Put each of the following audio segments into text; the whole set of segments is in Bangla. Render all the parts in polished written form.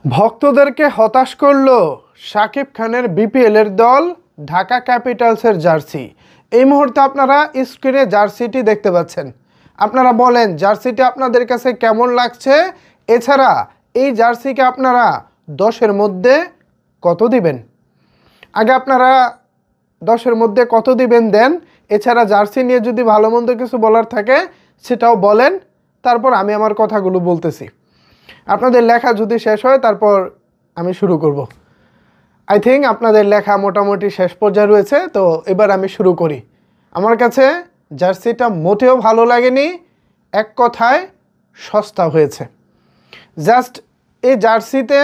ভক্তদেরকে হতাশ করল শাকিব খানের বিপিএলের দল ঢাকা ক্যাপিটালসের জার্সি। এই মুহূর্তে আপনারা স্ক্রিনে জার্সিটি দেখতে পাচ্ছেন। আপনারা বলেন জার্সিটি আপনাদের কাছে কেমন লাগছে? এছাড়া এই জার্সিকে আপনারা 10-এর মধ্যে কত দিবেন? আগে আপনারা 10-এর মধ্যে কত দিবেন দেন। এছাড়া জার্সি নিয়ে যদি ভালো মন্দ কিছু বলার থাকে সেটাও বলেন, তারপর আমি আমার কথাগুলো বলতেছি। আপনাদের লেখা যদি শেষ হয় তারপর আমি শুরু করব। আই থিঙ্ক আপনাদের লেখা মোটামুটি শেষ পর্যায়ে রয়েছে, তো এবার আমি শুরু করি। আমার কাছে জার্সিটা মোটেও ভালো লাগেনি, এক কথায় সস্তা হয়েছে। জাস্ট এই জার্সিতে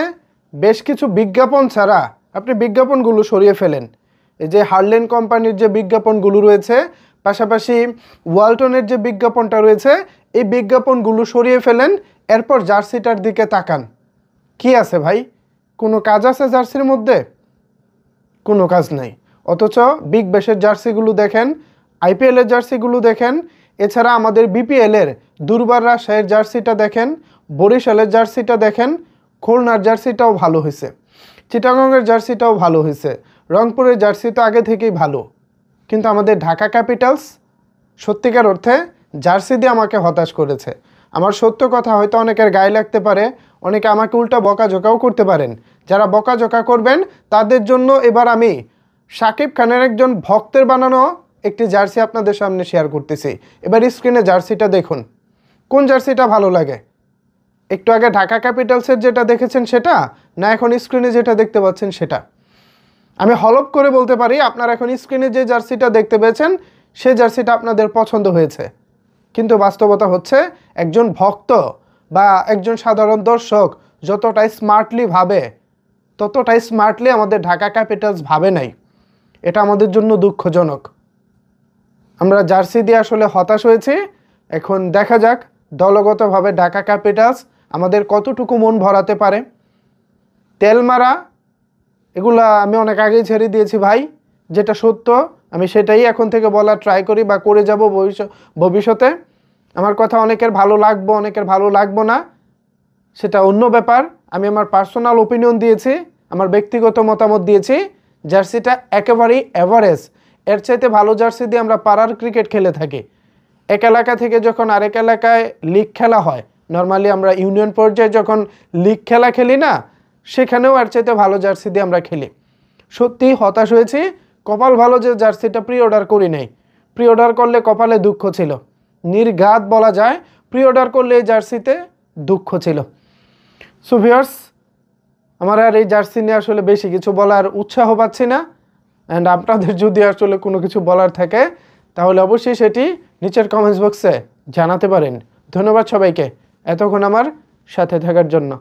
বেশ কিছু বিজ্ঞাপন ছাড়া আপনি বিজ্ঞাপনগুলো সরিয়ে ফেলেন। এই যে হার্লেন কোম্পানির যে বিজ্ঞাপনগুলো রয়েছে, পাশাপাশি ওয়ালটনের যে বিজ্ঞাপনটা রয়েছে, এই বিজ্ঞাপনগুলো সরিয়ে ফেলেন। এরপর জার্সিটার দিকে তাকান। কি আছে ভাই? কোনো কাজ আছে জার্সির মধ্যে? কোনো কাজ নাই। অথচ বিগ ব্যাশের জার্সিগুলো দেখেন, আইপিএলের জার্সিগুলো দেখেন, এছাড়া আমাদের বিপিএলের দুর্বার রাজশাহীর জার্সিটা দেখেন, বরিশালের জার্সিটা দেখেন, খুলনার জার্সিটাও ভালো হয়েছে, চিটাগংয়ের জার্সিটাও ভালো হয়েছে, রংপুরের জার্সি তো আগে থেকেই ভালো। কিন্তু আমাদের ঢাকা ক্যাপিটালস সত্যিকার অর্থে জার্সি দিয়ে আমাকে হতাশ করেছে। আমার সত্য কথা হয়তো অনেকের গায়ে লাগতে পারে, অনেকে আমাকে উল্টা বকাঝোকাও করতে পারেন। যারা বকাঝোকা করবেন তাদের জন্য এবার আমি শাকিব খানের একজন ভক্তের বানানো একটি জার্সি আপনাদের সামনে শেয়ার করতেছি। এবার স্ক্রিনে জার্সিটা দেখুন। কোন জার্সিটা ভালো লাগে? একটু আগে ঢাকা ক্যাপিটালসের যেটা দেখেছেন সেটা, না এখন স্ক্রিনে যেটা দেখতে পাচ্ছেন সেটা? আমি হলপ করে বলতে পারি আপনারা এখন স্ক্রিনে যে জার্সিটা দেখতে পেয়েছেন সেই জার্সিটা আপনাদের পছন্দ হয়েছে। কিন্তু বাস্তবতা হচ্ছে একজন ভক্ত বা একজন সাধারণ দর্শক যতটাই স্মার্টলি ভাবে ততটাই স্মার্টলি আমাদের ঢাকা ক্যাপিটালস ভাবে নাই। এটা আমাদের জন্য দুঃখজনক। আমরা জার্সি দিয়ে আসলে হতাশ হয়েছি। এখন দেখা যাক দলগতভাবে ঢাকা ক্যাপিটালস আমাদের কতটুকু মন ভরাতে পারে। তেল মারা এগুলা আমি অনেক আগেই ছেড়ে দিয়েছি ভাই। যেটা সত্য আমি সেটাই এখন থেকে বলার ট্রাই করি বা করে যাব ভবিষ্যতে। আমার কথা অনেকের ভালো লাগবে, অনেকের ভালো লাগবো না, সেটা অন্য ব্যাপার। আমি আমার পার্সোনাল ওপিনিয়ন দিয়েছি, আমার ব্যক্তিগত মতামত দিয়েছি। জার্সিটা একেবারেই অ্যাভারেজ। এর চাইতে ভালো জার্সি দিয়ে আমরা পাড়ার ক্রিকেট খেলে থাকি। এক এলাকা থেকে যখন আরেক এলাকায় লিগ খেলা হয়, নর্মালি আমরা ইউনিয়ন পর্যায়ে যখন লিগ খেলা খেলি না, সেখানেও এর চাইতে ভালো জার্সি দিয়ে আমরা খেলি। সত্যি হতাশ হয়েছি। কপাল ভালো যে জার্সিটা প্রি অর্ডার করি নাই। প্রি অর্ডার করলে কপালে দুঃখ ছিল, নির্ঘাত বলা যায়। প্রি অর্ডার করলে এই জার্সিতে দুঃখ ছিল। সো ভিউয়ার্স, আমার আর এই জার্সি নিয়ে আসলে বেশি কিছু বলার উৎসাহ পাচ্ছি না। অ্যান্ড আপনাদের যদি আসলে কোনো কিছু বলার থাকে তাহলে অবশ্যই সেটি নিচের কমেন্টস বক্সে জানাতে পারেন। ধন্যবাদ সবাইকে এতক্ষণ আমার সাথে থাকার জন্য।